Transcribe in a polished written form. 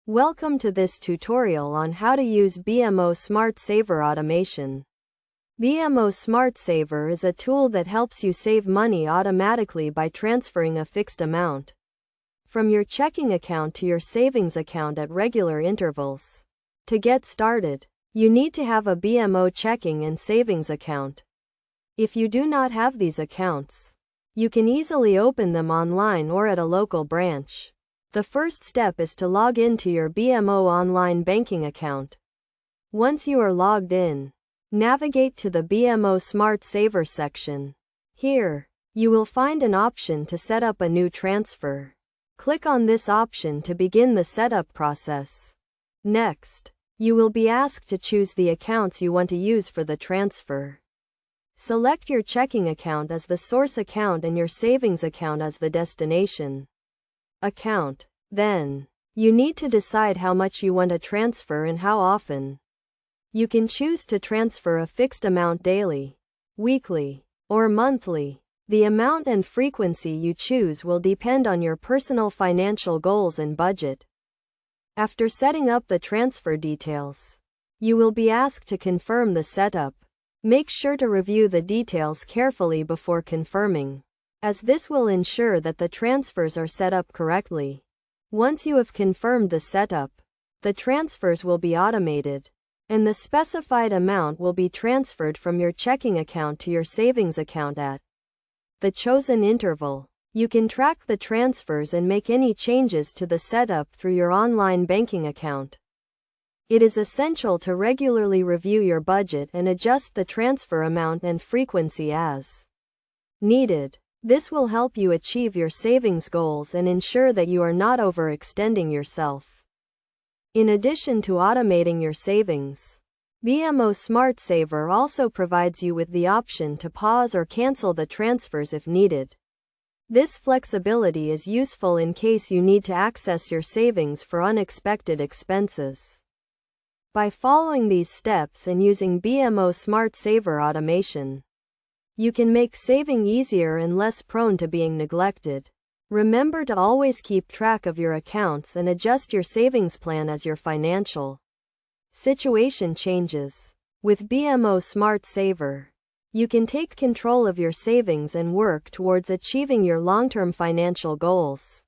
Welcome to this tutorial on how to use BMO Smart Saver automation. BMO Smart Saver is a tool that helps you save money automatically by transferring a fixed amount from your checking account to your savings account at regular intervals. To get started, you need to have a BMO checking and savings account. If you do not have these accounts, you can easily open them online or at a local branch. The first step is to log into your BMO online banking account. Once you are logged in, navigate to the BMO Smart Saver section. Here, you will find an option to set up a new transfer. Click on this option to begin the setup process. Next, you will be asked to choose the accounts you want to use for the transfer. Select your checking account as the source account and your savings account as the destination account. Then, you need to decide how much you want to transfer and how often. You can choose to transfer a fixed amount daily, weekly, or monthly. The amount and frequency you choose will depend on your personal financial goals and budget. After setting up the transfer details, you will be asked to confirm the setup. Make sure to review the details carefully before confirming, as this will ensure that the transfers are set up correctly. Once you have confirmed the setup, the transfers will be automated, and the specified amount will be transferred from your checking account to your savings account at the chosen interval. You can track the transfers and make any changes to the setup through your online banking account. It is essential to regularly review your budget and adjust the transfer amount and frequency as needed. This will help you achieve your savings goals and ensure that you are not overextending yourself. In addition to automating your savings, BMO Smart Saver also provides you with the option to pause or cancel the transfers if needed. This flexibility is useful in case you need to access your savings for unexpected expenses. By following these steps and using BMO Smart Saver automation, you can make saving easier and less prone to being neglected. Remember to always keep track of your accounts and adjust your savings plan as your financial situation changes. With BMO Smart Saver, you can take control of your savings and work towards achieving your long-term financial goals.